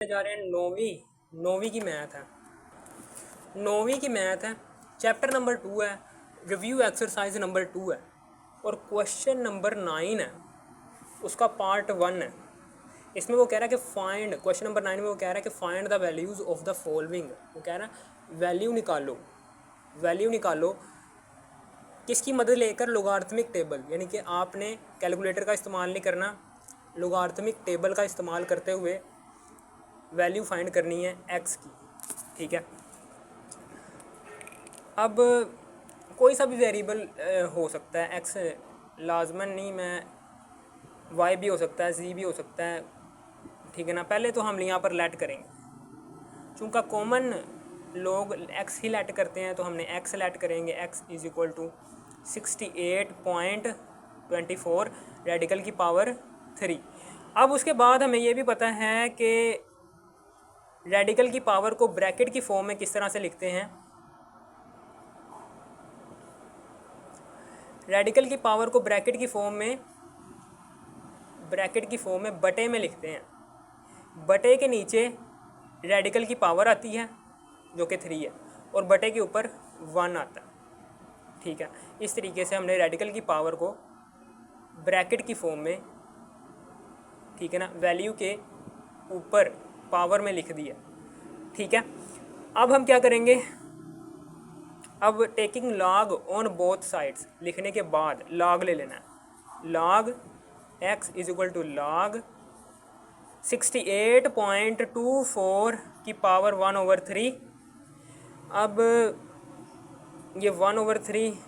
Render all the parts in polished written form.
जा रहे हैं नौवीं की मैथ है। नौवीं की मैथ है, चैप्टर नंबर 2 है, रिव्यू एक्सरसाइज नंबर 2 है और क्वेश्चन नंबर 9 है, उसका पार्ट 1 है। इसमें वो कह रहा है कि फाइंड, क्वेश्चन नंबर 9 में वो कह रहा है कि find the values of the following. वो कह रहा है वैल्यू निकालो किसकी मदद लेकर? लोगार्थमिक टेबल, यानी कि आपने कैलकुलेटर का इस्तेमाल नहीं करना, लोगार्थमिक टेबल का इस्तेमाल करते हुए वैल्यू फाइंड करनी है एक्स की। ठीक है, अब कोई सा भी वेरिएबल हो सकता है, एक्स लाजमन नहीं, मैं वाई भी हो सकता है, जी भी हो सकता है। ठीक है ना, पहले तो हम यहाँ पर लेट करेंगे, चूँकि कॉमन लोग एक्स ही लेट करते हैं तो हमने एक्स लेट करेंगे। X is equal to 68.24 radical की पावर 3। अब उसके बाद हमें ये भी पता है कि रेडिकल की पावर को ब्रैकेट की फॉर्म में किस तरह से लिखते हैं। रेडिकल की पावर को ब्रैकेट की फॉर्म में बटे में लिखते हैं। बटे के नीचे रेडिकल की पावर आती है जो कि 3 है और बटे के ऊपर 1 आता है। ठीक है, इस तरीके से हमने रेडिकल की पावर को ब्रैकेट की फॉर्म में, ठीक है ना, वैल्यू के ऊपर पावर में लिख दिया। ठीक है, अब हम क्या करेंगे, अब taking log on both sides लिखने के बाद लॉग ले लेना है। Log x is equal to log 68.24 की पावर 1/3। अब ये 1/3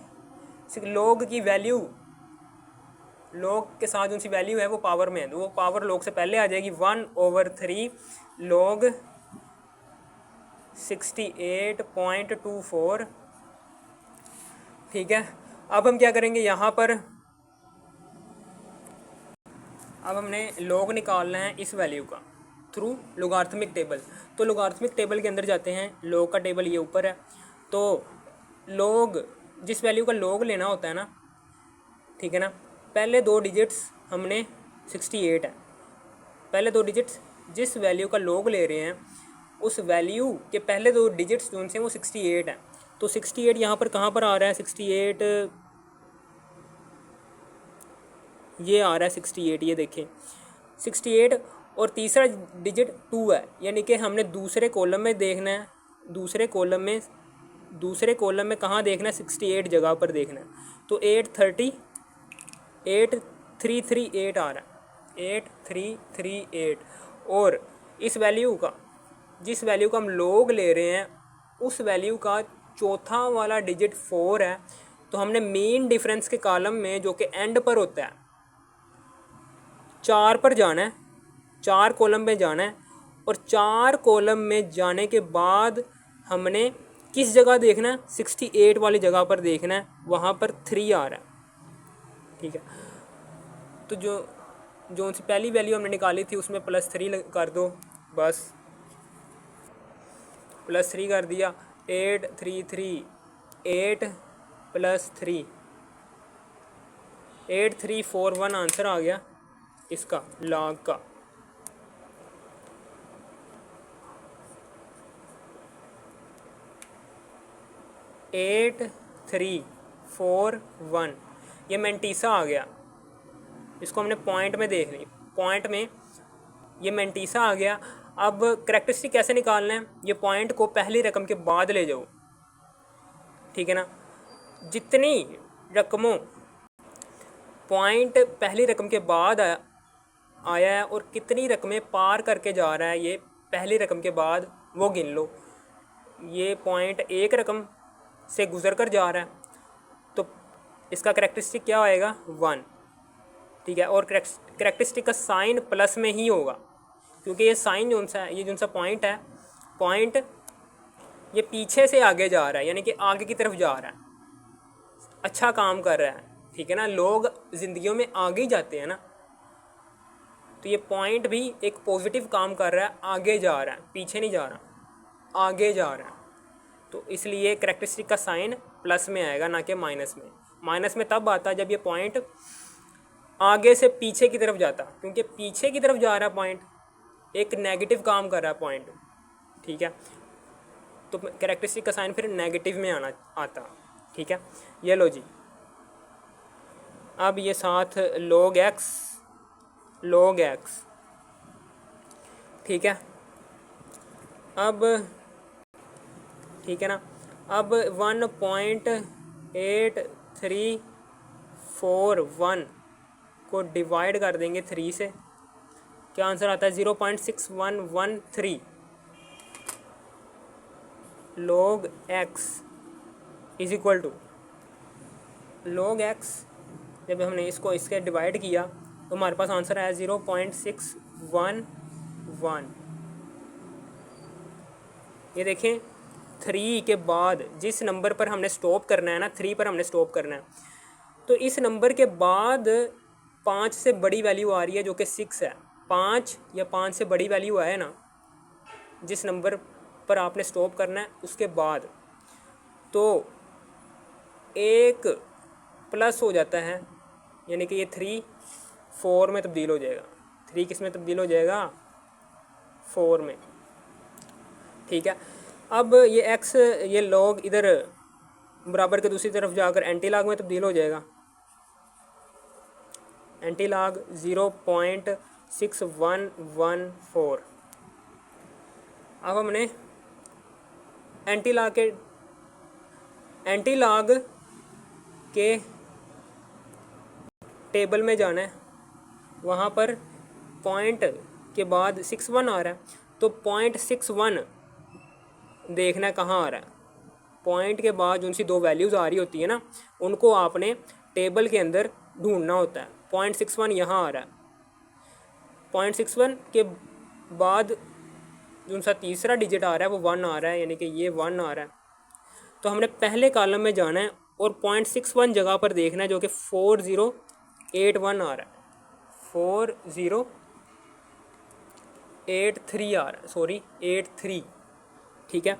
लॉग की वैल्यू, लॉग के साथ जो सी वैल्यू है वो पावर में है, तो वो पावर लॉग से पहले आ जाएगी। 1/3 लॉग 68.24। ठीक है, अब हम क्या करेंगे, यहाँ पर अब हमने लॉग निकालना है इस वैल्यू का थ्रू लोगार्थमिक टेबल। तो लोगार्थमिक टेबल के अंदर जाते हैं, लॉग का टेबल ये ऊपर है, तो लॉग, जिस वैल्यू का लॉग लेना होता है ना, ठीक है ना, पहले 2 डिजिट्स हमने 68 है, पहले 2 डिजिट्स जिस वैल्यू का लॉग ले रहे हैं उस वैल्यू के पहले 2 डिजिट्स जो उनसे वो 68 है। तो 68 यहाँ पर कहाँ पर आ रहा है, 68 ये आ रहा है 68, ये देखें 68 और तीसरा डिजिट 2 है, यानी कि हमने दूसरे कॉलम में देखना है, दूसरे कॉलम में कहाँ देखना है, 68 जगह पर देखना है। तो 8338 आ रहा है, 8338। और इस वैल्यू का, जिस वैल्यू का हम लॉग ले रहे हैं उस वैल्यू का चौथा वाला डिजिट 4 है। तो हमने मीन डिफरेंस के कॉलम में, जो कि एंड पर होता है, 4 पर जाना है, 4 कॉलम में जाना है और 4 कॉलम में जाने के बाद हमने किस जगह देखना है, 68 वाली जगह पर देखना है, वहाँ पर 3 आ रहा है। ठीक है, तो जो उनसे पहली वैल्यू हमने निकाली थी उसमें +3 कर दो, बस +3 कर दिया। 8338 + 3 8341 आंसर आ गया इसका, लॉग का। एट 341 ये मेंटीसा आ गया, इसको हमने पॉइंट में देख ली, पॉइंट में ये मेंटीसा आ गया। अब करेक्टरिस्टिक कैसे निकालना है, ये पॉइंट को पहली रकम के बाद ले जाओ। ठीक है ना, जितनी रकमों पॉइंट पहली रकम के बाद आया है और कितनी रकमें पार करके जा रहा है ये पहली रकम के बाद, वो गिन लो। ये पॉइंट एक रकम से गुजर कर जा रहा है तो इसका करेक्टरिस्टिक क्या आएगा, 1। ठीक है, और करेक्टरिस्टिक का साइन प्लस में ही होगा, क्योंकि ये साइन जो सा है, ये जो सा पॉइंट है, पॉइंट ये पीछे से आगे जा रहा है, यानी कि आगे की तरफ जा रहा है, अच्छा काम कर रहा है। ठीक है ना, लोग ज़िंदगियों में आगे ही जाते हैं ना, तो ये पॉइंट भी एक पॉजिटिव काम कर रहा है, आगे जा रहा है, पीछे नहीं जा रहा, आगे जा रहा है। तो इसलिए करेक्टरिस्टिक का साइन प्लस में आएगा, ना कि माइनस में। माइनस में तब आता है जब ये पॉइंट आगे से पीछे की तरफ जाता, क्योंकि पीछे की तरफ जा रहा है पॉइंट, एक नेगेटिव काम कर रहा है पॉइंट, ठीक है, तो कैरेक्टरिस्टिक का साइन फिर नेगेटिव में आता, ठीक है। ये लो जी, अब ये साथ log x, ठीक है। अब ठीक है ना, अब 1.8341 को डिवाइड कर देंगे 3 से, क्या आंसर आता है 0.6113 log x is equal to log x। जब हमने इसको इसके डिवाइड किया तो हमारे पास आंसर आया 0.611। ये देखें 3 के बाद जिस नंबर पर हमने स्टॉप करना है ना, 3 पर हमने स्टॉप करना है, तो इस नंबर के बाद 5 से बड़ी वैल्यू आ रही है जो कि 6 है। 5 या 5 से बड़ी वैल्यू आए ना जिस नंबर पर आपने स्टॉप करना है उसके बाद, तो एक प्लस हो जाता है, यानी कि ये 3 4 में तब्दील हो जाएगा। 3 किस में तब्दील हो जाएगा? 4 में, ठीक है। अब ये x ये log इधर बराबर के दूसरी तरफ जाकर एंटी लॉग में तब्दील हो जाएगा। Anti log 0.6114। अब हमने एंटी लॉग के टेबल में जाना है, वहाँ पर पॉइंट के बाद 61 आ रहा है, तो 0.61 देखना है कहाँ आ रहा है। पॉइंट के बाद जो उनसी 2 वैल्यूज़ आ रही होती है ना, उनको आपने टेबल के अंदर ढूंढना होता है। 0.61 यहाँ आ रहा है, 0.61 के बाद जो उनसा तीसरा डिजिट आ रहा है वो 1 आ रहा है, यानी कि ये 1 आ रहा है। तो हमने पहले कॉलम में जाना है और 0.61 जगह पर देखना है जो कि 4081 आ रहा है, 4083 आ रहा है, सॉरी 83, ठीक है,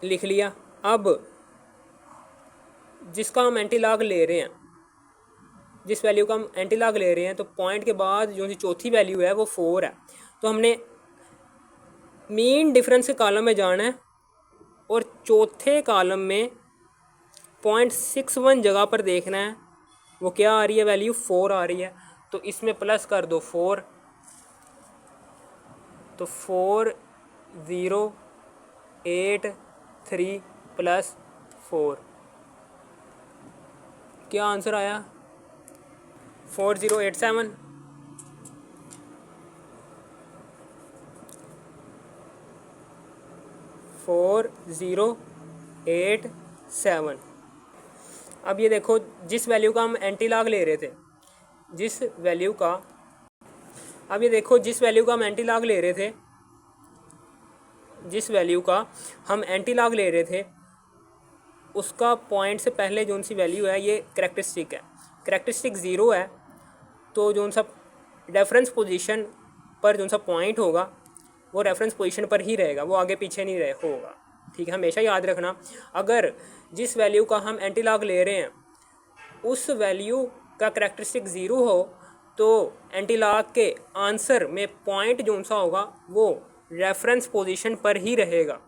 लिख लिया। अब जिसका हम एंटी लॉग ले रहे हैं, जिस वैल्यू का हम एंटी लॉग ले रहे हैं, तो पॉइंट के बाद जो सी चौथी वैल्यू है वो 4 है, तो हमने मीन डिफरेंस के कॉलम में जाना है और चौथे कॉलम में 0.61 जगह पर देखना है वो क्या आ रही है, वैल्यू 4 आ रही है, तो इसमें प्लस कर दो 4, तो 4083 प्लस 4, क्या आंसर आया? 4087। अब ये देखो जिस वैल्यू का हम एंटी लॉग ले रहे थे, जिस वैल्यू का अब ये देखो जिस वैल्यू का हम एंटी लॉग ले रहे थे, जिस वैल्यू का हम एंटी लॉग ले रहे थे उसका पॉइंट से पहले जो सी वैल्यू है ये कैरेक्टरिस्टिक है। कैरेक्टरिस्टिक 0 है, तो जो सा रेफरेंस पोजीशन पर जो सा पॉइंट होगा वो रेफरेंस पोजीशन पर ही रहेगा, वो आगे पीछे नहीं होगा, ठीक है। हमेशा याद रखना, अगर जिस वैल्यू का हम एंटी लॉग ले रहे हैं उस वैल्यू का कैरेक्टरिस्टिक 0 हो तो एंटी लॉग के आंसर में पॉइंट जो सा होगा वो रेफरेंस पोजीशन पर ही रहेगा,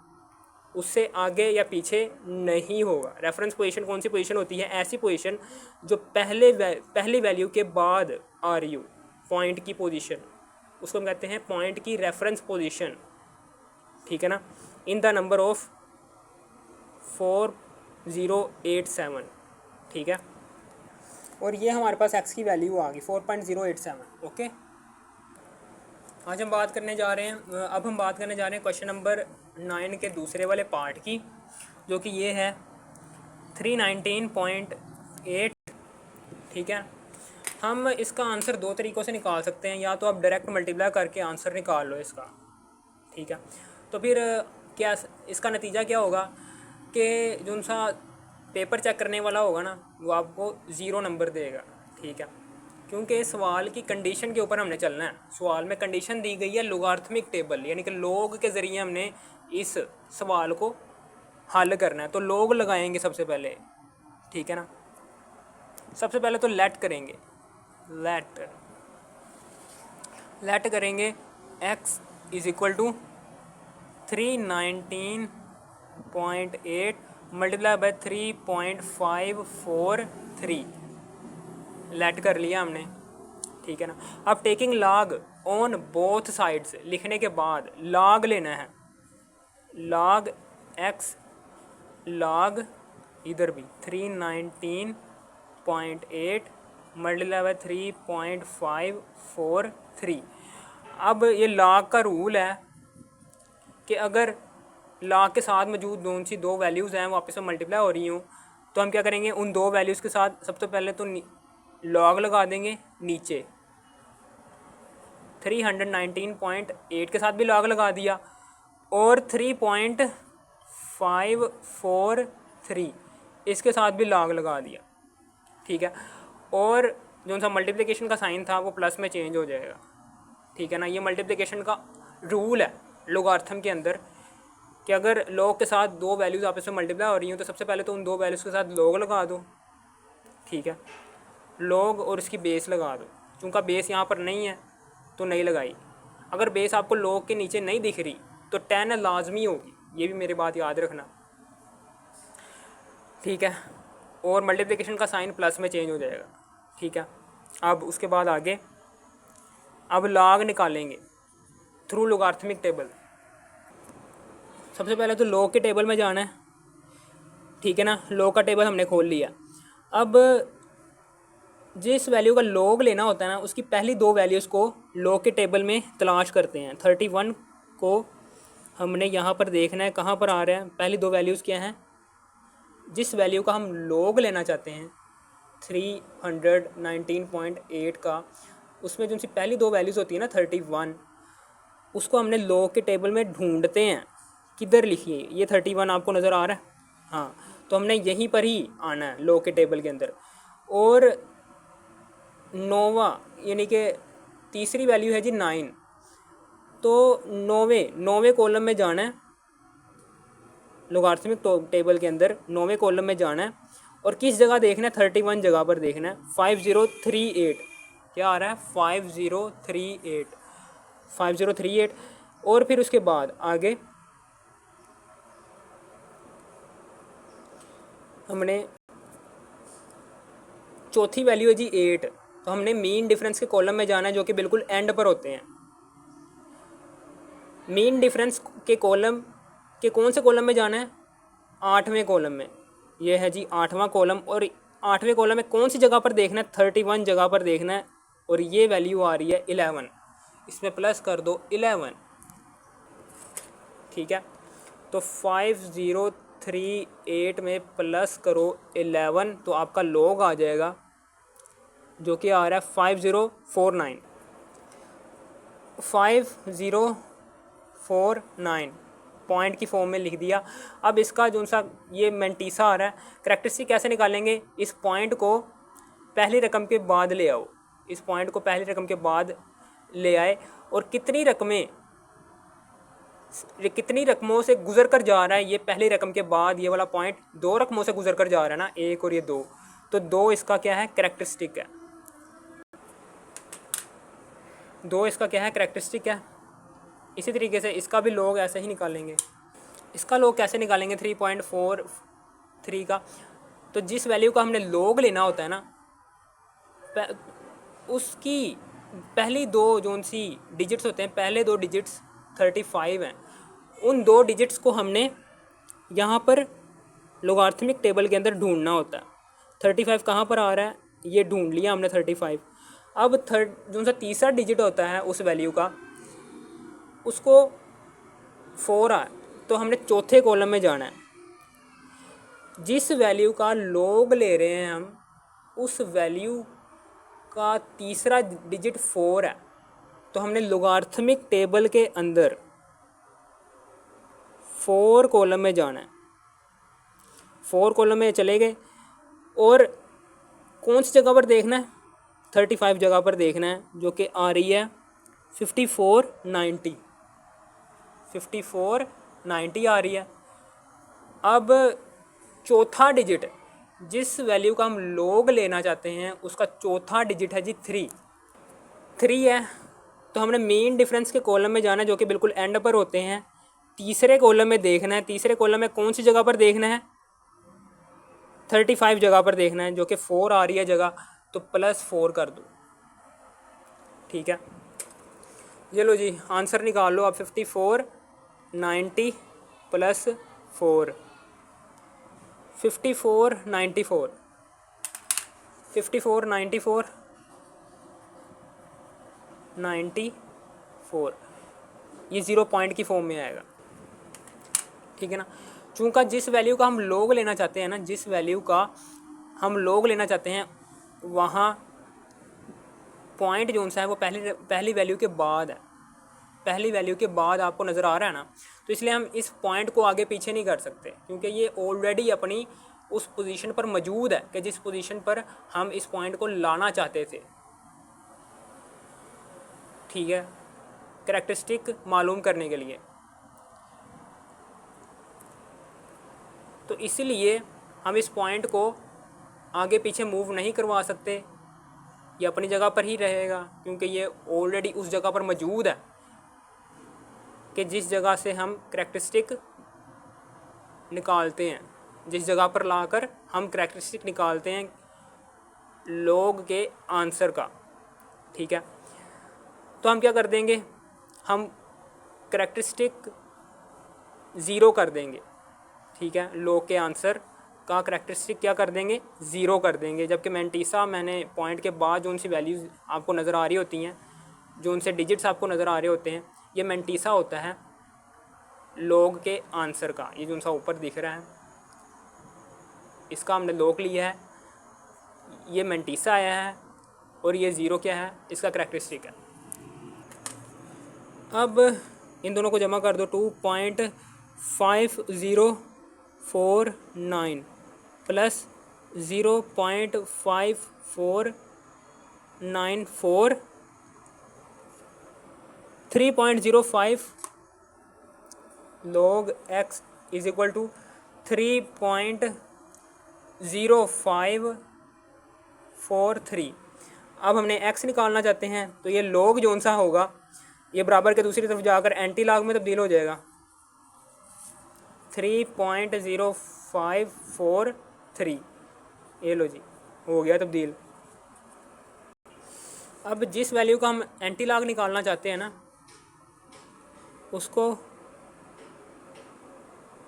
उससे आगे या पीछे नहीं होगा। रेफरेंस पोजीशन कौन सी पोजीशन होती है? ऐसी पोजीशन जो पहली वैल्यू के बाद आ रही हो, पॉइंट की पोजीशन, उसको हम कहते हैं पॉइंट की रेफरेंस पोजीशन, ठीक है ना, इन द नंबर ऑफ 4087, ठीक है। और ये हमारे पास x की वैल्यू आ गई 4.087, ओके। आज हम बात करने जा रहे हैं, अब हम बात करने जा रहे हैं क्वेश्चन नंबर 9 के दूसरे वाले पार्ट की, जो कि ये है 319.8, ठीक है। हम इसका आंसर 2 तरीक़ों से निकाल सकते हैं, या तो आप डायरेक्ट मल्टीप्लाई करके आंसर निकाल लो इसका, ठीक है। तो फिर क्या इसका नतीजा क्या होगा कि जो सा पेपर चेक करने वाला होगा ना वो आपको 0 नंबर देगा, ठीक है, क्योंकि सवाल की कंडीशन के ऊपर हमने चलना है। सवाल में कंडीशन दी गई है लोगार्थमिक टेबल, यानी कि लोग के ज़रिए हमने इस सवाल को हल करना है। तो लोग लगाएंगे सबसे पहले, ठीक है ना। सबसे पहले तो लेट करेंगे, लेट करेंगे x is equal to 319.8 multiply by 3.543 let कर लिया हमने, ठीक है ना। अब taking log on both sides लिखने के बाद लॉग लेना है, लॉग x लॉग इधर भी 319.8 मल्टीप्लाई बाय 3.543। अब ये लॉग का रूल है कि अगर लॉग के साथ मौजूद दो वैल्यूज़ हैं वो आपस में मल्टीप्लाई हो रही हूँ, तो हम क्या करेंगे, उन दो वैल्यूज़ के साथ सबसे पहले तो लॉग लगा देंगे नीचे, 319.8 के साथ भी लॉग लगा दिया और 3.543 इसके साथ भी लॉग लगा दिया, ठीक है। और जो सा मल्टीप्लिकेशन का साइन था वो प्लस में चेंज हो जाएगा, ठीक है ना। ये मल्टीप्लिकेशन का रूल है लोगार्थम के अंदर कि अगर लॉग के साथ दो वैल्यूज़ आपस में मल्टीप्लाई हो रही हैं तो सबसे पहले तो उन दो वैल्यूज़ के साथ लॉग लगा दो, ठीक है, लॉग और इसकी बेस लगा दो। चूँकि बेस यहाँ पर नहीं है तो नहीं लगाई। अगर बेस आपको लॉग के नीचे नहीं दिख रही तो 10 लाजमी होगी, ये भी मेरी बात याद रखना, ठीक है। और मल्टीप्लिकेशन का साइन प्लस में चेंज हो जाएगा, ठीक है। अब उसके बाद आगे अब लॉग निकालेंगे थ्रू लोगार्थमिक टेबल। सबसे पहले तो लॉग के टेबल में जाना है, ठीक है ना। लॉग का टेबल हमने खोल लिया। अब जिस वैल्यू का लॉग लेना होता है ना उसकी पहली दो वैल्यूज़ को लॉग के टेबल में तलाश करते हैं। 31 को हमने यहाँ पर देखना है कहाँ पर आ रहा है। पहली दो वैल्यूज़ क्या हैं, जिस वैल्यू का हम लॉग लेना चाहते हैं 319.8 का, उसमें जो सी पहली दो वैल्यूज़ होती है ना 31, उसको हमने लॉग के टेबल में ढूंढते हैं। किधर लिखिए, ये 31 आपको नज़र आ रहा है, हाँ, तो हमने यहीं पर ही आना है लॉग के टेबल के अंदर। और नोवा यानी कि तीसरी वैल्यू है जी 9, तो नौवें कॉलम में जाना है लोगार्थमिक टेबल के अंदर, नौवें कॉलम में जाना है और किस जगह देखना है, 31 जगह पर देखना है। 5038 क्या आ रहा है, 5038 और फिर उसके बाद आगे हमने चौथी वैल्यू है जी 8, तो हमने मीन डिफरेंस के कॉलम में जाना है जो कि बिल्कुल एंड पर होते हैं। मीन डिफरेंस के कॉलम के कौन से कॉलम में जाना है, 8वें कॉलम में। यह है जी 8वां कॉलम और 8वें कॉलम में कौन सी जगह पर देखना है, 31 जगह पर देखना है और ये वैल्यू आ रही है 11, इसमें प्लस कर दो 11, ठीक है। तो 5038 में प्लस करो 11 तो आपका लॉग आ जाएगा जो कि आ रहा है 5049 पॉइंट की फॉर्म में लिख दिया। अब इसका जो सा ये मेंटीसा आ रहा है, करैक्टरिस्टिक कैसे निकालेंगे, इस पॉइंट को पहली रकम के बाद ले आओ, इस पॉइंट को पहली रकम के बाद ले आए और कितनी रकमों से गुजर कर जा रहा है ये पहली रकम के बाद, ये वाला पॉइंट 2 रकमों से गुजर कर जा रहा है ना, 1 और ये 2, तो 2 इसका क्या है, करैक्टरिस्टिक है। 2 इसका क्या है, करैक्टरिस्टिक है। इसी तरीके से इसका भी लॉग ऐसे ही निकालेंगे। इसका लॉग कैसे निकालेंगे 3.43 का, तो जिस वैल्यू का हमने लॉग लेना होता है ना उसकी पहली दो जो सी डिजिट्स होते हैं, पहले दो डिजिट्स 35 हैं, उन दो डिजिट्स को हमने यहाँ पर लोगार्थमिक टेबल के अंदर ढूंढना होता है। 35 कहाँ पर आ रहा है, ये ढूंढ लिया हमने 35। अब जो सा तीसरा डिजिट होता है उस वैल्यू का, उसको 4 आ, तो हमने चौथे कॉलम में जाना है। जिस वैल्यू का लॉग ले रहे हैं हम उस वैल्यू का तीसरा डिजिट 4 है, तो हमने लोगार्थमिक टेबल के अंदर 4 कॉलम में जाना है। 4 कॉलम में चले गए और कौन सी जगह पर देखना है, 35 जगह पर देखना है जो कि आ रही है 5490 आ रही है। अब चौथा डिजिट जिस वैल्यू का हम लॉग लेना चाहते हैं उसका चौथा डिजिट है जी 3 है, तो हमने मीन डिफरेंस के कॉलम में जाना है जो कि बिल्कुल एंड पर होते हैं। तीसरे कॉलम में देखना है, तीसरे कॉलम में कौन सी जगह पर देखना है, 35 जगह पर देखना है, जो कि 4 आ रही है जगह, तो +4 कर दो। ठीक है, ये लो जी आंसर निकाल लो आप। 54 90 + 4, 54 94, 54 94 94, ये 0 पॉइंट की फॉर्म में आएगा। ठीक है ना, चूँकि जिस वैल्यू का हम लोग लेना चाहते हैं ना, जिस वैल्यू का हम लोग लेना चाहते हैं वहाँ पॉइंट जो सा है वो पहली वैल्यू के बाद है, पहली वैल्यू के बाद आपको नज़र आ रहा है ना, तो इसलिए हम इस पॉइंट को आगे पीछे नहीं कर सकते, क्योंकि ये ऑलरेडी अपनी उस पोजीशन पर मौजूद है कि जिस पोजीशन पर हम इस पॉइंट को लाना चाहते थे। ठीक है, कैरेक्टरिस्टिक मालूम करने के लिए। तो इसलिए हम इस पॉइंट को आगे पीछे मूव नहीं करवा सकते, ये अपनी जगह पर ही रहेगा, क्योंकि ये ऑलरेडी उस जगह पर मौजूद है कि जिस जगह से हम कैरेक्टरिस्टिक निकालते हैं, जिस जगह पर लाकर हम कैरेक्टरिस्टिक निकालते हैं लोग के आंसर का। ठीक है, तो हम क्या कर देंगे, हम कैरेक्टरिस्टिक 0 कर देंगे। ठीक है, लोग के आंसर का कैरेक्टरिस्टिक क्या कर देंगे, 0 कर देंगे। जबकि मैंटीसा मैंने पॉइंट के बाद जो उनसी वैल्यूज़ आपको नज़र आ रही होती हैं, जो उनसे डिजिट्स आपको नज़र आ रहे होते हैं, ये मैंटीसा होता है लोग के आंसर का। ये जो उनसा ऊपर दिख रहा है इसका हमने लोग लिया है, ये मैंटीसा आया है, और ये 0 क्या है, इसका कैरेक्टरिस्टिक है। अब इन दोनों को जमा कर दो, 2.5049 + 0.5494, 3.05 log x = 3.0543। अब हमने x निकालना चाहते हैं, तो ये log जोन सा होगा ये बराबर के दूसरी तरफ जाकर एंटी लॉग में तब्दील हो जाएगा। 3.0543, ये लो जी हो गया तब्दील। अब जिस वैल्यू का हम एंटी लॉग निकालना चाहते हैं ना, उसको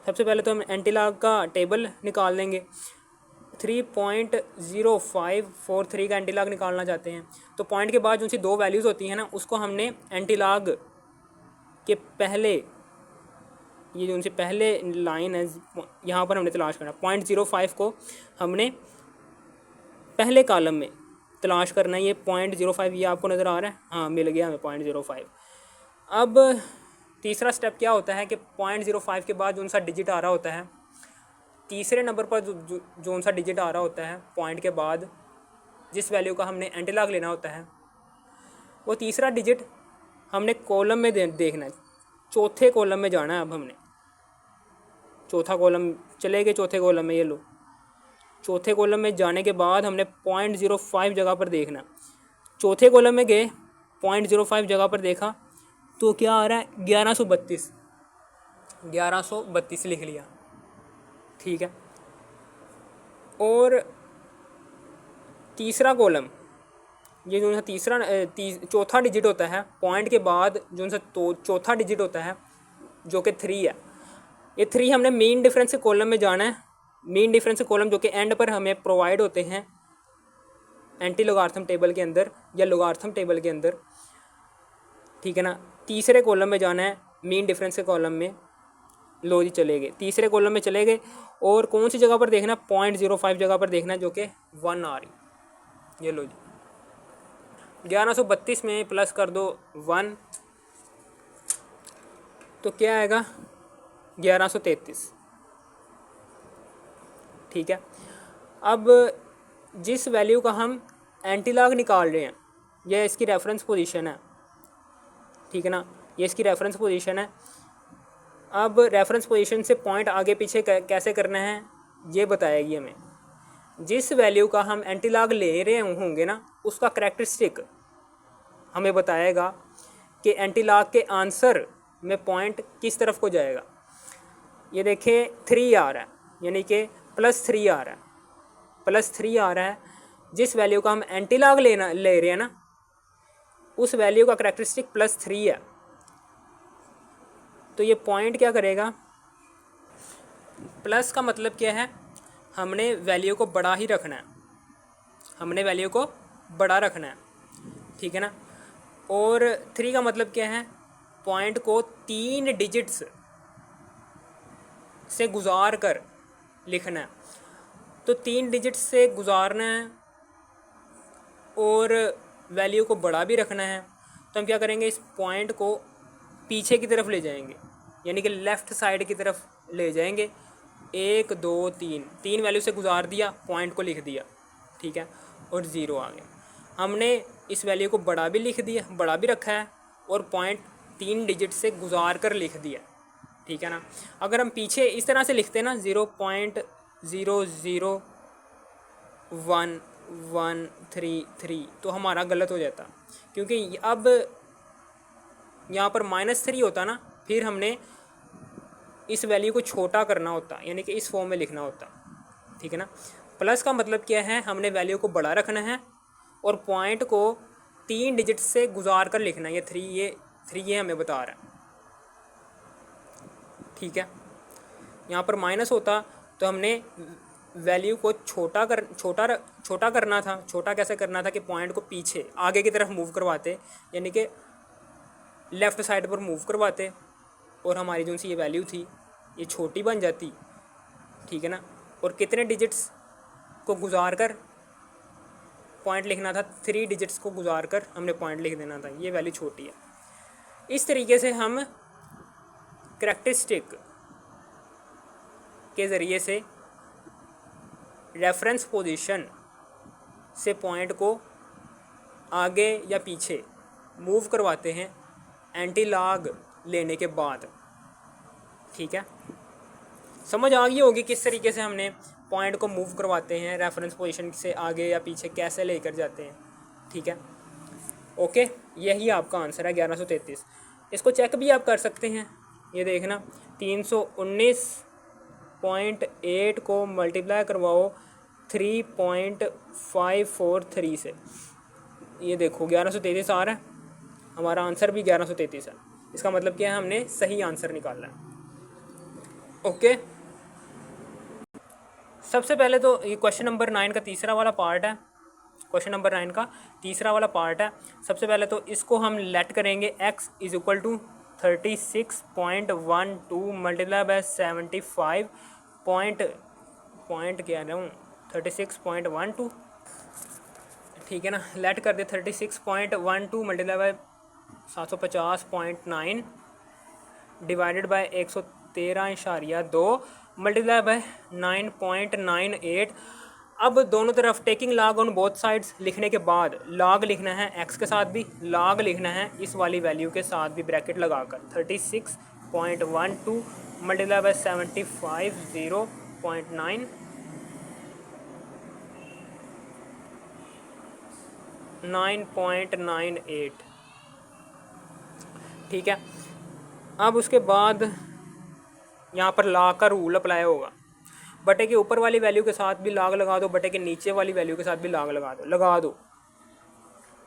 सबसे पहले तो हम एंटी लॉग का टेबल निकाल लेंगे। 3.0543 का एंटी लॉग निकालना चाहते हैं, तो पॉइंट के बाद जो सी 2 वैल्यूज़ होती हैं ना, उसको हमने एंटी लॉग के पहले, ये जो उनसे पहले लाइन है यहाँ पर हमने तलाश करना। 0.05 को हमने पहले कॉलम में तलाश करना है। ये 0.05 ये आपको नज़र आ रहा है, हाँ मिल गया हमें 0.05। अब तीसरा स्टेप क्या होता है कि 0.05 के बाद जो उनसा डिजिट आ रहा होता है, तीसरे नंबर पर जो उनसा डिजिट आ रहा होता है पॉइंट के बाद, जिस वैल्यू का हमने एंटी लॉग लेना होता है, वो तीसरा डिजिट हमने कॉलम में देखना है, चौथे कॉलम में जाना है। अब हमने चौथा कॉलम चले गए, चौथे कॉलम में, ये लो चौथे कॉलम में जाने के बाद हमने 0.05 जगह पर देखना। चौथे कॉलम में गए, 0.05 जगह पर देखा तो क्या आ रहा है, 1132, 1132 लिख लिया। ठीक है, और तीसरा कॉलम, ये जो तीसरा चौथा डिजिट होता है पॉइंट के बाद, जो उनसे चौथा डिजिट होता है जो कि 3 है, ये 3 हमने मीन डिफरेंस के कॉलम में जाना है। मीन डिफरेंस के कॉलम जो कि एंड पर हमें प्रोवाइड होते हैं एंटी लोगार्थम टेबल के अंदर या लोगार्थम टेबल के अंदर। ठीक है ना, तीसरे कॉलम में जाना है मीन डिफरेंस के कॉलम में। लो जी चले गए, तीसरे कॉलम में चले गए, और कौन सी जगह पर देखना, 0.05 जगह पर देखना जो कि 1 आ रही। ये लो जी 1132 में प्लस कर दो 1, तो क्या आएगा 1133। ठीक है, अब जिस वैल्यू का हम एंटी लॉग निकाल रहे हैं, यह इसकी रेफरेंस पोजीशन है। ठीक है ना, ये इसकी रेफरेंस पोजीशन है। अब रेफरेंस पोजीशन से पॉइंट आगे पीछे कैसे करना है ये बताएगी हमें। जिस वैल्यू का हम एंटी लॉग ले रहे होंगे ना, उसका कैरेक्टरिस्टिक हमें बताएगा कि एंटी लॉग के आंसर में पॉइंट किस तरफ को जाएगा। ये देखें 3 आ रहा है, यानी कि +3 आ रहा है, +3 आ रहा है। जिस वैल्यू का हम एंटी लॉग ले रहे हैं ना, उस वैल्यू का करैक्टरिस्टिक +3 है। तो ये पॉइंट क्या करेगा, प्लस का मतलब क्या है, हमने वैल्यू को बड़ा ही रखना है, हमने वैल्यू को बड़ा रखना है, ठीक है ना। और 3 का मतलब क्या है, पॉइंट को 3 डिजिट्स से गुजार कर लिखना है। तो 3 डिजिट्स से गुजारना है और वैल्यू को बड़ा भी रखना है। तो हम क्या करेंगे, इस पॉइंट को पीछे की तरफ ले जाएंगे, यानी कि लेफ़्ट साइड की तरफ ले जाएंगे। 1 2 3 वैल्यू से गुजार दिया, पॉइंट को लिख दिया, ठीक है, और 0 आ गया। हमने इस वैल्यू को बड़ा भी लिख दिया, बड़ा भी रखा है, और पॉइंट 3 डिजिट से गुजार कर लिख दिया, ठीक है ना। अगर हम पीछे इस तरह से लिखते ना 0.00113 तो हमारा गलत हो जाता, क्योंकि अब यहाँ पर -3 होता ना, फिर हमने इस वैल्यू को छोटा करना होता, यानी कि इस फॉर्म में लिखना होता, ठीक है ना। प्लस का मतलब क्या है, हमने वैल्यू को बड़ा रखना है और पॉइंट को 3 डिजिट से गुजार कर लिखना है। ये 3 ये हमें बता रहा है, ठीक है। यहाँ पर माइनस होता तो हमने वैल्यू को छोटा करना था। छोटा कैसे करना था कि पॉइंट को पीछे आगे की तरफ मूव करवाते, यानी कि लेफ़्ट साइड पर मूव करवाते, और हमारी जो सी ये वैल्यू थी ये छोटी बन जाती, ठीक है ना। और कितने डिजिट्स को गुजार कर पॉइंट लिखना था, 3 डिजिट्स को गुजार कर हमने पॉइंट लिख देना था, ये वैल्यू छोटी है। इस तरीके से हम करैक्टरिस्टिक के ज़रिए से रेफरेंस पोजीशन से पॉइंट को आगे या पीछे मूव करवाते हैं एंटी लॉग लेने के बाद, ठीक है। समझ आ गई होगी किस तरीके से हमने पॉइंट को मूव करवाते हैं, रेफरेंस पोजीशन से आगे या पीछे कैसे लेकर जाते हैं, ठीक है। ओके, यही आपका आंसर है 1133। इसको चेक भी आप कर सकते हैं, ये देखना 319.8 को मल्टीप्लाई करवाओ 3.543 से, ये देखो 1133 आ रहा है, हमारा आंसर भी 1133 है। इसका मतलब क्या है, हमने सही आंसर निकाला है। ओके, सबसे पहले तो ये क्वेश्चन नंबर 9 का तीसरा वाला पार्ट है, क्वेश्चन नंबर 9 का तीसरा वाला पार्ट है। सबसे पहले तो इसको हम लेट करेंगे x = 36.12 मल्टीप्लाई बाय 75 पॉइंट क्या रहा हूँ 36.12, ठीक है ना। लेट कर दे 36.12 multiply by 750.9 divided by 113.2 multiply by 9.98। अब दोनों तरफ taking log on both sides लिखने के बाद लॉग लिखना है x के साथ भी, लॉग लिखना है इस वाली वैल्यू के साथ भी ब्रैकेट लगाकर 36.12 मल्टीप्लाई बाय 75 0.9 9.98, ठीक है। अब उसके बाद यहाँ पर लॉग का रूल अप्लाई होगा, बटे के ऊपर वाली वैल्यू के साथ भी लॉग लगा दो, बटे के नीचे वाली वैल्यू के साथ भी लॉग लगा दो।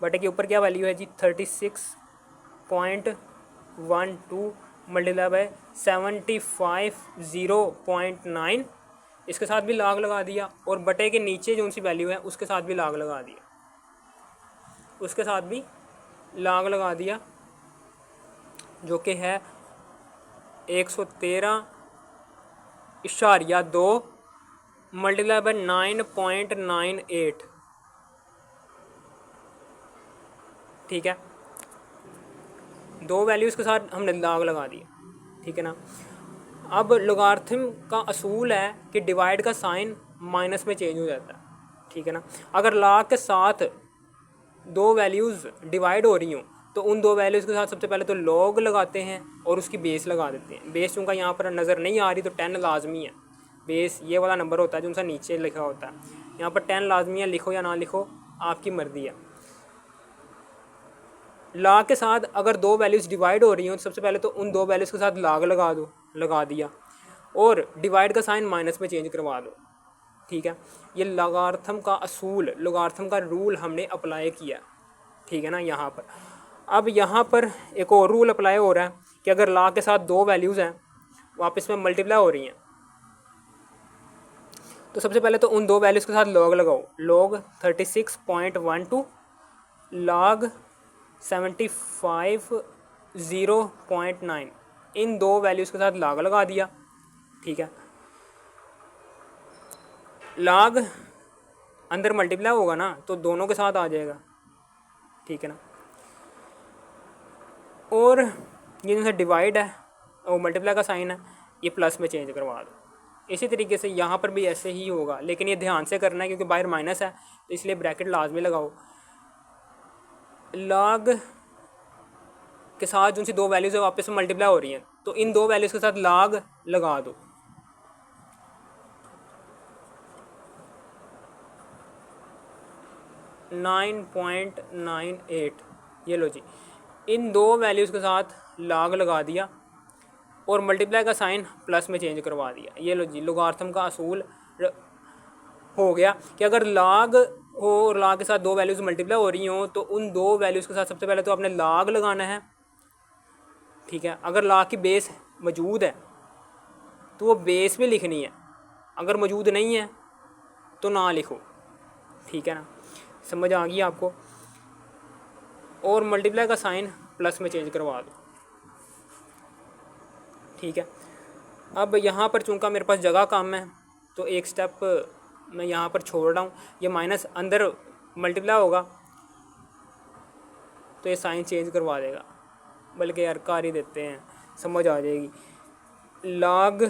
बटे के ऊपर क्या वैल्यू है जी 36.12 मल्टीप्लाई बाय 75 0.9, इसके साथ भी लॉग लगा दिया, और बटे के नीचे जो सी वैल्यू है उसके साथ भी लॉग लगा दिया, उसके साथ भी लॉग लगा दिया, जो कि है 113.2 मल्टीप्लाई बाय 9.98, ठीक है। दो वैल्यूज़ के साथ हमने लॉग लगा दिए, ठीक है ना। अब लोगारिथम का असूल है कि डिवाइड का साइन माइनस में चेंज हो जाता है, ठीक है ना। अगर लॉग के साथ दो वैल्यूज़ डिवाइड हो रही हों तो उन दो वैल्यूज़ के साथ सबसे पहले तो लॉग लगाते हैं और उसकी बेस लगा देते हैं। बेस चूँकि यहाँ पर नज़र नहीं आ रही तो 10 लाजमी है, बेस ये वाला नंबर होता है जो उनसे नीचे लिखा होता है, यहाँ पर 10 लाजमी है, लिखो या ना लिखो आपकी मर्ज़ी है। लाग के साथ अगर दो वैल्यूज़ डिवाइड हो रही हो तो सबसे पहले तो उन दो वैल्यूज़ के साथ लाग लगा दो, लगा दिया, और डिवाइड का साइन माइनस में चेंज करवा दो। ठीक है, ये लॉगरिथम का असूल, लॉगरिथम का रूल हमने अप्लाई किया। ठीक है ना। यहाँ पर अब यहाँ पर एक और रूल अप्लाई हो रहा है कि अगर लॉग के साथ दो वैल्यूज़ हैं वो आपस में मल्टीप्लाई हो रही हैं, तो सबसे पहले तो उन दो वैल्यूज़ के साथ लॉग लगाओ। लॉग 36.12 लॉग 75 0.9, इन दो वैल्यूज़ के साथ लॉग लगा दिया। ठीक है, लॉग अंदर मल्टीप्लाई होगा ना तो दोनों के साथ आ जाएगा। ठीक है ना। और ये जो डिवाइड है वो मल्टीप्लाई का साइन है, ये प्लस में चेंज करवा दो। इसी तरीके से यहाँ पर भी ऐसे ही होगा, लेकिन ये ध्यान से करना है क्योंकि बाहर माइनस है तो इसलिए ब्रैकेट लाजमी लगाओ। लॉग के साथ जो सी दो वैल्यूज़ है वापस में मल्टीप्लाई हो रही हैं तो इन दो वैल्यूज़ के साथ लॉग लगा दो। .98, ये लो जी, इन दो वैल्यूज़ के साथ लॉग लगा दिया और मल्टीप्लाई का साइन प्लस में चेंज करवा दिया। ये लो जी, लॉगरिथम का असूल हो गया कि अगर लॉग हो और लॉग के साथ दो वैल्यूज़ मल्टीप्लाई हो रही हो तो उन दो वैल्यूज़ के साथ सबसे पहले तो आपने लॉग लगाना है। ठीक है, अगर लॉग की बेस मौजूद है तो वो बेस भी लिखनी है, अगर मौजूद नहीं है तो ना लिखो। ठीक है ना, समझ आ गई आपको। और मल्टीप्लाई का साइन प्लस में चेंज करवा दो। ठीक है, अब यहाँ पर चूँकि मेरे पास जगह कम है तो एक स्टेप मैं यहाँ पर छोड़ रहा हूँ। ये माइनस अंदर मल्टीप्लाई होगा तो ये साइन चेंज करवा देगा, बल्कि यार कर ही देते हैं, समझ आ जाएगी। लॉग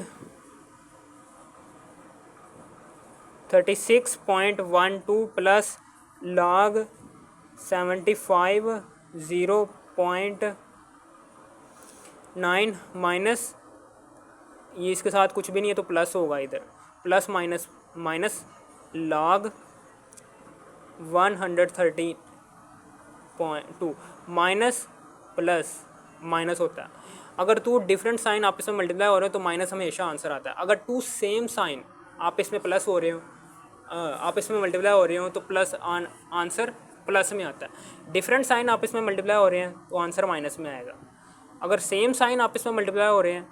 36.12 प्लस लॉग 75 0.9 माइनस, ये इसके साथ कुछ भी नहीं है तो प्लस होगा, इधर plus minus minus log 113.2 minus plus minus होता है। अगर टू डिफरेंट साइन आपस में मल्टीप्लाई हो रहे हो तो माइनस हमेशा आंसर आता है। अगर टू सेम साइन आपस में प्लस हो रहे हो, आपस में मल्टीप्लाई हो रहे हो तो प्लस आंसर प्लस में आता है। डिफरेंट साइन आपस में मल्टीप्लाई हो रहे हैं तो आंसर माइनस में आएगा। अगर सेम साइन आपस में मल्टीप्लाई हो रहे हैं,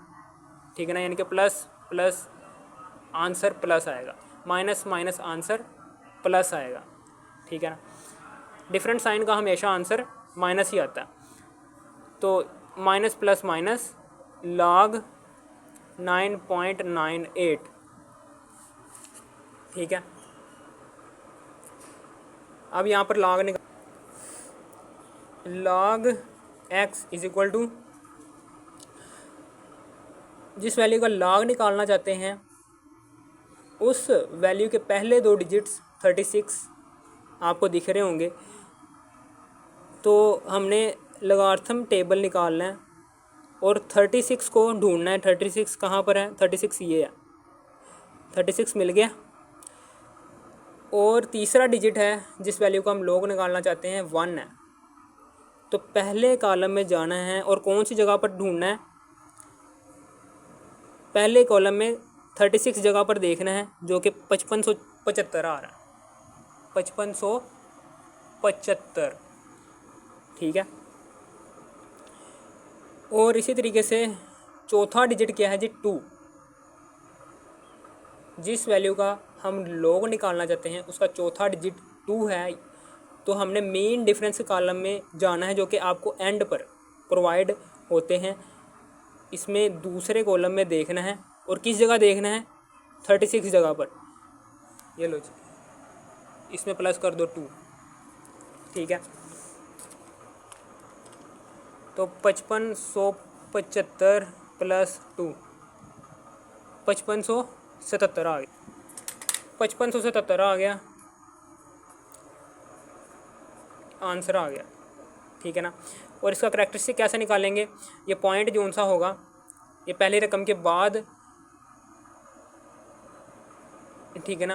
ठीक है ना, यानी कि प्लस प्लस आंसर प्लस आएगा, माइनस माइनस आंसर प्लस आएगा। ठीक है ना, डिफरेंट साइन का हमेशा आंसर माइनस ही आता है। तो माइनस प्लस माइनस लॉग 9.98। ठीक है, अब यहाँ पर log log x is equal to, जिस वैल्यू का लॉग निकालना चाहते हैं उस वैल्यू के पहले दो डिजिट्स 36 आपको दिख रहे होंगे। तो हमने लॉगरिथम टेबल निकालना है और 36 को ढूंढना है। 36 कहाँ पर है? 36 ये है, 36 मिल गया। और तीसरा डिजिट है जिस वैल्यू को हम लॉग निकालना चाहते हैं 1 है। तो पहले कॉलम में जाना है और कौन सी जगह पर ढूंढना है? पहले कॉलम में 36 जगह पर देखना है जो कि 5575 आ रहा है, 5575। ठीक है, और इसी तरीके से चौथा डिजिट क्या है जी? 2। जिस वैल्यू का हम लॉग निकालना चाहते हैं उसका चौथा डिजिट 2 है। तो हमने मेन डिफरेंस कॉलम में जाना है जो कि आपको एंड पर प्रोवाइड होते हैं। इसमें दूसरे कॉलम में देखना है और किस जगह देखना है? 36 जगह पर। ये लो जी, इसमें प्लस कर दो 2। ठीक है, तो 5575 प्लस 2 5577 आ गया। 5577 आ गया, आंसर आ गया। ठीक है ना। और इसका करैक्टरिस्टिक कैसे निकालेंगे? ये पॉइंट जो सा होगा ये पहले रकम के बाद, ठीक है ना,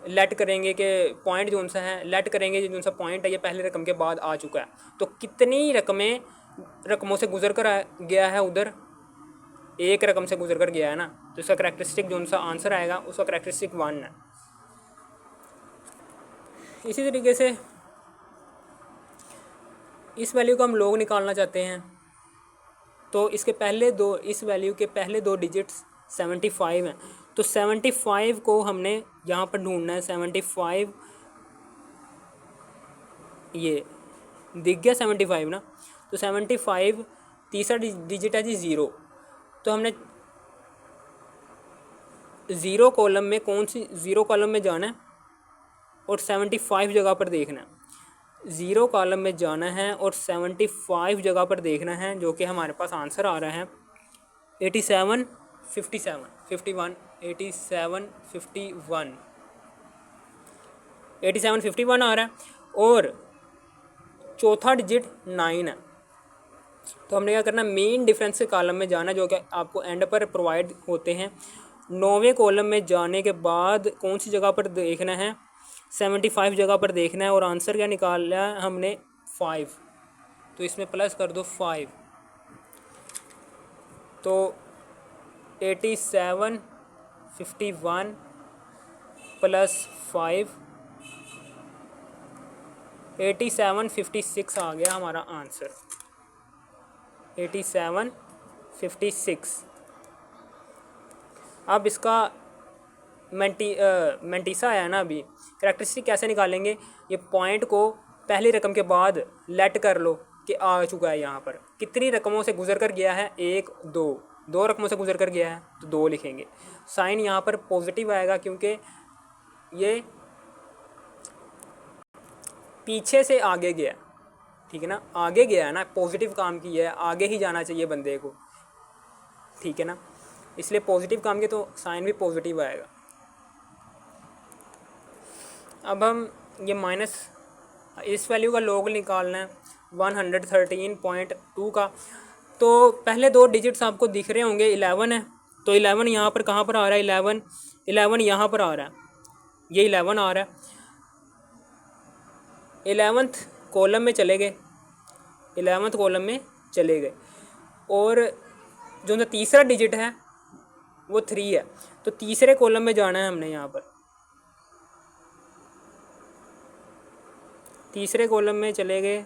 लेट करेंगे कि पॉइंट जो सा है, लेट करेंगे जो सा पॉइंट है ये पहले रकम के बाद आ चुका है, तो कितनी रकमों से गुजर कर गया है उधर, एक रकम से गुजर कर गया है ना, तो इसका करैक्टरिस्टिक जो सा आंसर आएगा उसका करैक्टरिस्टिक 1 है। इसी तरीके से इस वैल्यू को हम लोग निकालना चाहते हैं, तो इसके पहले दो, इस वैल्यू के पहले दो डिजिट्स 75 हैं, तो 75 को हमने यहाँ पर ढूंढना है। 75 ये दिख गया 75 ना, तो 75 तीसरा डिजिट है जी 0, तो हमने 0 कॉलम में कौन सी 0 कॉलम में जाना है और 75 जगह पर देखना है। 0 कॉलम में जाना है और 75 जगह पर देखना है, जो कि हमारे पास आंसर आ रहा है 87 57 51 87 51 87 51 आ रहा है, और चौथा डिजिट 9 है। तो हमने क्या करना है, मेन डिफरेंस के कॉलम में जाना, जो कि आपको एंड पर प्रोवाइड होते हैं। 9वें कॉलम में जाने के बाद कौन सी जगह पर देखना है, 75 जगह पर देखना है, और आंसर क्या निकाला है हमने 5, तो इसमें प्लस कर दो 5, तो 87 51 प्लस 5 87 56 आ गया हमारा आंसर, 87 56। अब इसका मेंटीसा आया ना, अभी करैक्टरिस्टिक कैसे निकालेंगे, ये पॉइंट को पहली रकम के बाद लेट कर लो कि आ चुका है, यहाँ पर कितनी रकमों से गुजर कर गया है, 1 2 रकमों से गुजर कर गया है, तो 2 लिखेंगे। साइन यहाँ पर पॉजिटिव आएगा क्योंकि ये पीछे से आगे गया, ठीक है ना, आगे गया है ना, पॉजिटिव काम किया है, आगे ही जाना चाहिए बंदे को, ठीक है ना, इसलिए पॉजिटिव काम के तो साइन भी पॉजिटिव आएगा। अब हम ये माइनस इस वैल्यू का लॉग निकालना है 113.2 का, तो पहले दो डिजिट्स आपको दिख रहे होंगे, 11 है, तो 11 यहाँ पर कहाँ पर आ रहा है, 11 यहाँ पर आ रहा है, ये 11 आ रहा है। 11th कॉलम में चले गए, 11th कॉलम में चले गए, और जो तीसरा डिजिट है वो 3 है, तो तीसरे कॉलम में जाना है हमने, यहाँ पर तीसरे कॉलम में चले गए,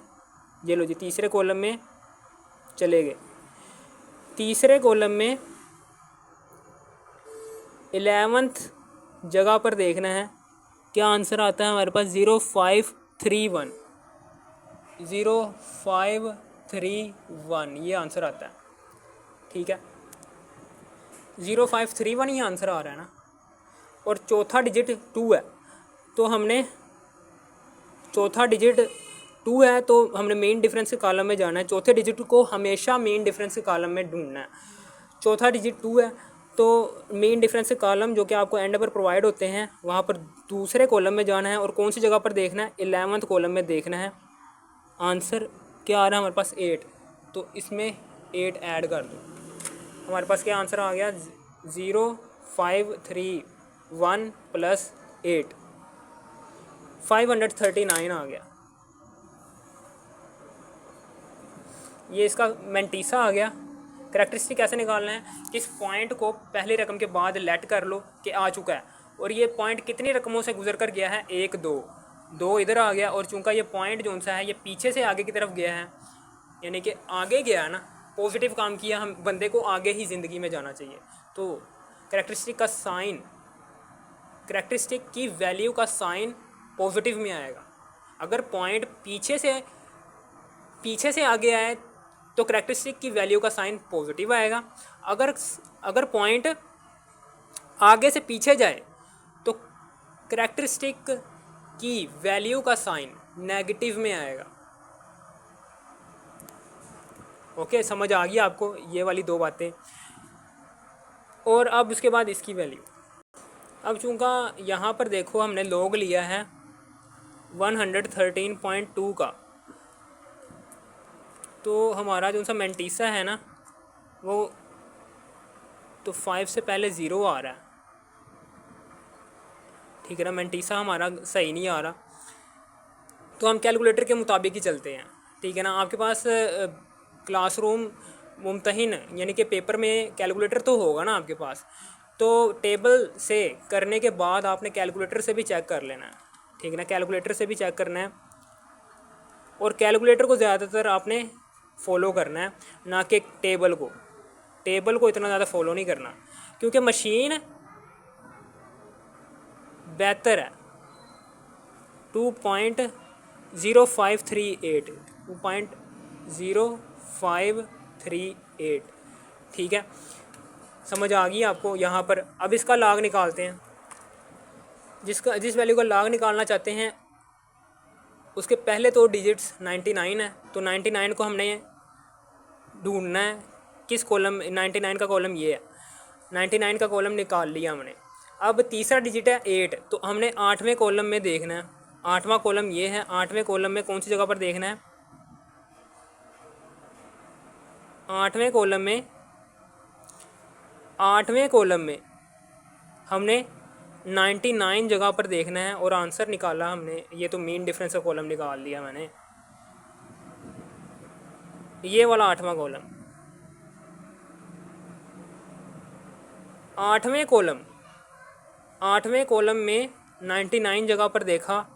ये लो जी, तीसरे कॉलम में चले गए। तीसरे कॉलम में 11th जगह पर देखना है, क्या आंसर आता है हमारे पास, 0531 0531 ये आंसर आता है, ठीक है, 0531 ये आंसर आ रहा है ना। और चौथा डिजिट 2 है, तो हमने चौथा डिजिट 2 है, तो हमने मेन डिफरेंस के कॉलम में जाना है, चौथे डिजिट को हमेशा मेन डिफरेंस के कॉलम में ढूंढना है। चौथा डिजिट 2 है, तो मेन डिफरेंस के कॉलम जो कि आपको एंड पर प्रोवाइड होते हैं, वहाँ पर दूसरे कॉलम में जाना है, और कौन सी जगह पर देखना है, 11th कॉलम में देखना है। आंसर क्या आ रहा है हमारे पास, 8, तो इसमें 8 ऐड कर दो, हमारे पास क्या आंसर आ गया, 0531 प्लस 8 539 आ गया। ये इसका मेंटीसा आ गया। करैक्टरिस्टिक कैसे निकालना है, कि इस पॉइंट को पहली रकम के बाद लेट कर लो कि आ चुका है, और ये पॉइंट कितनी रकमों से गुजर कर गया है, 1 2 इधर आ गया, और चूंकि ये पॉइंट जो सा है ये पीछे से आगे की तरफ गया है, यानी कि आगे गया है ना, पॉजिटिव काम किया, हम बंदे को आगे ही ज़िंदगी में जाना चाहिए। तो करैक्टरिस्टिक का साइन, करैक्टरिस्टिक की वैल्यू का साइन पॉजिटिव में आएगा। अगर पॉइंट पीछे से आगे आए तो करैक्टरिस्टिक की वैल्यू का साइन पॉजिटिव आएगा। अगर पॉइंट आगे से पीछे जाए तो करैक्टरिस्टिक की वैल्यू का साइन नेगेटिव में आएगा। ओके, समझ आ गई आपको ये वाली दो बातें। और अब उसके बाद इसकी वैल्यू, अब चूँकि यहाँ पर देखो हमने लॉग लिया है 113.2 का, तो हमारा जो सा मेंटीसा है ना वो तो 5 से पहले 0 आ रहा है, ठीक है ना, मैंटीसा हमारा सही नहीं आ रहा, तो हम कैलकुलेटर के मुताबिक ही चलते हैं। ठीक है ना, आपके पास क्लासरूम मुमतहिन यानी कि पेपर में कैलकुलेटर तो होगा ना आपके पास, तो टेबल से करने के बाद आपने कैलकुलेटर से भी चेक कर लेना है। ठीक है ना, कैलकुलेटर से भी चेक करना है, और कैलकुलेटर को ज़्यादातर आपने फॉलो करना है, ना कि टेबल को इतना ज़्यादा फॉलो नहीं करना, क्योंकि मशीन बेहतर है। 2.0538 ठीक है, समझ आ गई आपको यहाँ पर। अब इसका लाग निकालते हैं, जिस वैल्यू का लाग निकालना चाहते हैं उसके पहले तो डिजिट्स 99 है, तो 99 को हमने ढूंढना है किस कॉलम, 99 का कॉलम ये है, 99 का कॉलम निकाल लिया हमने। अब तीसरा डिजिट है 8, तो हमने 8वें कॉलम में देखना है, 8वां कॉलम ये है, 8वें कॉलम में कौन सी जगह पर देखना है, 8वें कॉलम में हमने 99 जगह पर देखना है, और आंसर निकाला हमने। ये तो मीन डिफरेंस का कॉलम निकाल लिया मैंने, ये वाला 8वां कॉलम। 8वें कॉलम में 99 जगह पर देखा,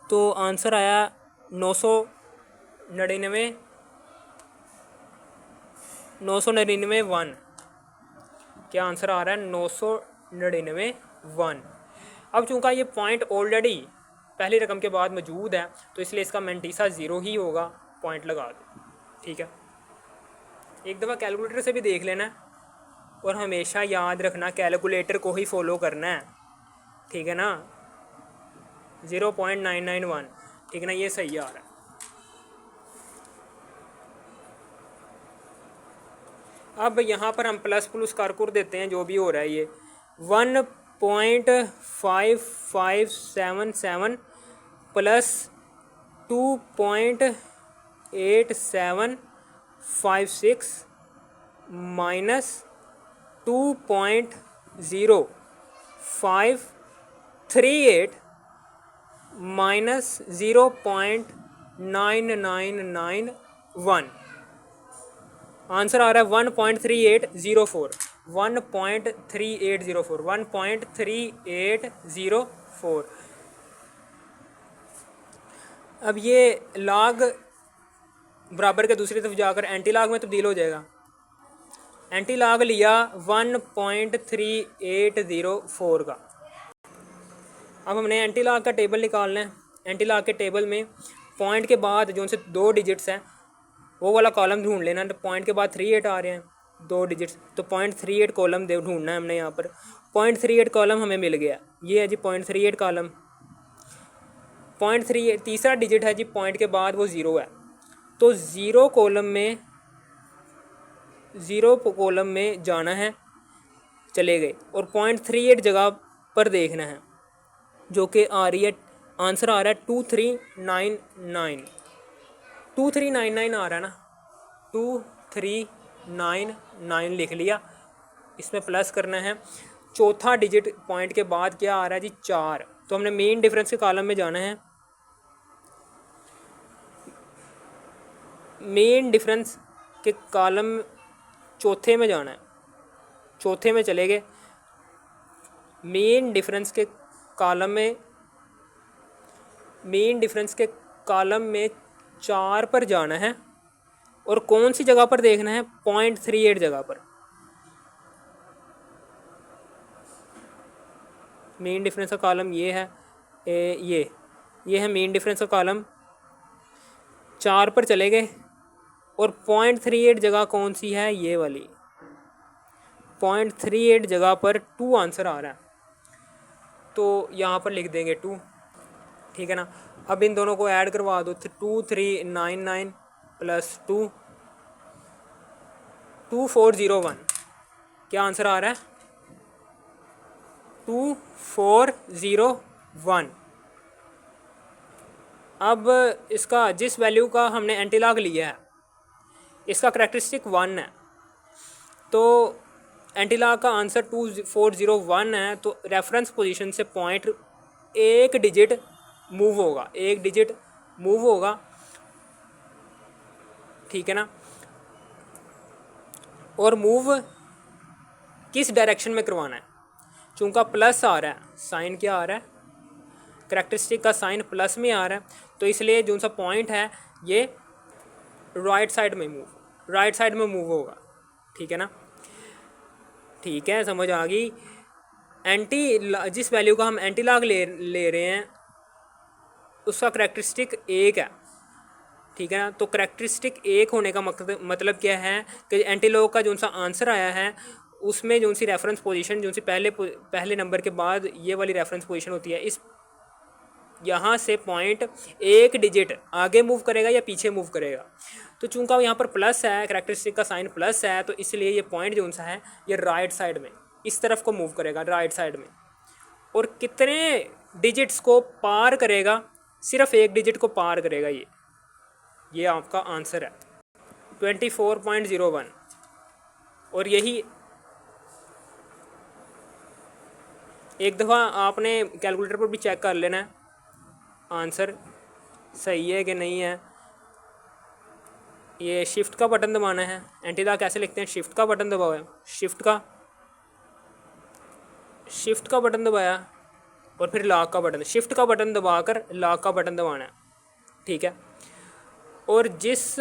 तो आंसर आया 999 1। क्या आंसर आ रहा है? 999 1। अब चूंकि ये पॉइंट ऑलरेडी पहली रकम के बाद मौजूद है, तो इसलिए इसका मैंटीसा 0 ही होगा, पॉइंट लगा दो। ठीक है, एक दफ़ा कैलकुलेटर से भी देख लेना, और हमेशा याद रखना कैलकुलेटर को ही फॉलो करना है। ठीक है ना, 0.991, ठीक है ना, ये सही आ रहा है। अब यहाँ पर हम प्लस प्लस कर देते हैं, जो भी हो रहा है ये 1.5577 प्लस 2.8756 माइनस 2.0538 माइनस 0.9991। आंसर आ रहा है 1.3804, 1.3804। अब ये लाग बराबर के दूसरी तरफ जाकर एंटी लाग में तब्दील हो जाएगा। एंटी लाग लिया 1.3804 का। अब हमने एंटी लाग का टेबल निकालना है। एंटी लाग के टेबल में पॉइंट के बाद जो उनसे 2 डिजिट्स हैं वो वाला कॉलम ढूंढ लेना। तो पॉइंट के बाद 38 आ रहे हैं 2 डिजिट्स, तो 0.38 कॉलम ढूंढना है हमने। यहाँ पर 0.38 कॉलम हमें मिल गया, ये है जी 0.38 कॉलम। 0.38 तीसरा डिजिट है जी, पॉइंट के बाद वो 0 है, तो 0 कॉलम में जाना है, चले गए, और 0.38 जगह पर देखना है, जो कि आ रही है, आंसर आ रहा है 2399 आ रहा है ना, 2399 लिख लिया। इसमें प्लस करना है। चौथा डिजिट पॉइंट के बाद क्या आ रहा है जी 4, तो हमने मेन डिफरेंस के कॉलम में जाना है। मेन डिफरेंस के कॉलम चौथे में जाना है, चौथे में चले गए। मेन डिफरेंस के कॉलम में 4 पर जाना है, और कौन सी जगह पर देखना है? 0.38 जगह पर। मेन डिफरेंस का कॉलम ये है, ये है मेन डिफरेंस का कॉलम। 4 पर चले गए, और 0.38 जगह कौन सी है? ये वाली 0.38 जगह पर 2 आंसर आ रहा है, तो यहाँ पर लिख देंगे 2। ठीक है ना, अब इन दोनों को ऐड करवा दो। 2399 प्लस 2 2401। क्या आंसर आ रहा है? 2401। अब इसका जिस वैल्यू का हमने एंटीलॉग लिया है, इसका करैक्टरिस्टिक 1 है, तो एंटीलॉग का आंसर 2401 है, तो रेफरेंस पोजीशन से पॉइंट एक डिजिट मूव होगा, एक डिजिट मूव होगा, ठीक है ना। और मूव किस डायरेक्शन में करवाना है, चूँकि प्लस आ रहा है, साइन क्या आ रहा है, करैक्टरिस्टिक का साइन प्लस में आ रहा है, तो इसलिए जो सा पॉइंट है ये राइट साइड में मूव होगा, ठीक है ना। ठीक है, समझ आ गई। एंटी, जिस वैल्यू का हम एंटी लॉग ले रहे हैं उसका करैक्टरिस्टिक एक है, ठीक है ना। तो करैक्टरिस्टिक एक होने का मतलब क्या है कि एंटी लॉग का जो सा आंसर आया है उसमें जो सी रेफरेंस पोजीशन, जो सी पहले नंबर के बाद ये वाली रेफरेंस पोजीशन होती है, इस यहाँ से पॉइंट एक डिजिट आगे मूव करेगा या पीछे मूव करेगा। तो चूंकि यहाँ पर प्लस है, करैक्टरिस्टिक का साइन प्लस है, तो इसलिए ये पॉइंट जो सा है ये राइट साइड में इस तरफ को मूव करेगा, राइट साइड में। और कितने डिजिट्स को पार करेगा, सिर्फ एक डिजिट को पार करेगा, ये आपका आंसर है 24.01। और यही एक दफ़ा आपने कैलकुलेटर पर भी चेक कर लेना है आंसर सही है कि नहीं है। ये शिफ्ट का बटन दबाना है, एंटी लॉग कैसे लिखते हैं, शिफ्ट का बटन दबाओ, शिफ्ट का बटन दबाया और फिर लॉक का बटन, शिफ्ट का बटन दबाकर लॉक का बटन दबाना है, ठीक है। और जिस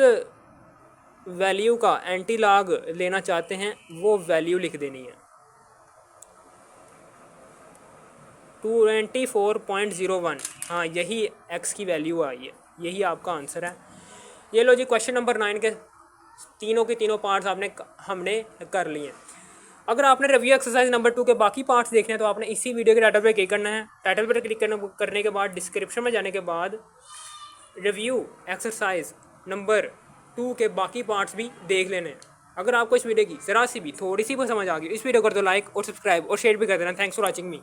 वैल्यू का एंटी लॉग लेना चाहते हैं वो वैल्यू लिख देनी है 24.01। हाँ, यही x की वैल्यू आई है, यही आपका आंसर है। ये लो जी, क्वेश्चन नंबर 9 के तीनों के तीनों पार्ट्स हमने कर लिए हैं। अगर आपने रिव्यू एक्सरसाइज नंबर 2 के बाकी पार्ट्स देखने हैं तो आपने इसी वीडियो के टाइटल पर क्लिक करना है। टाइटल पर क्लिक करने के बाद डिस्क्रिप्शन में जाने के बाद रिव्यू एक्सरसाइज नंबर 2 के बाकी पार्ट्स भी देख लेने हैं। अगर आपको इस वीडियो की ज़रा सी भी थोड़ी सी भी समझ आ गई, इस वीडियो कर दो लाइक और सब्सक्राइब और शेयर भी कर देना। Thanks for watching me.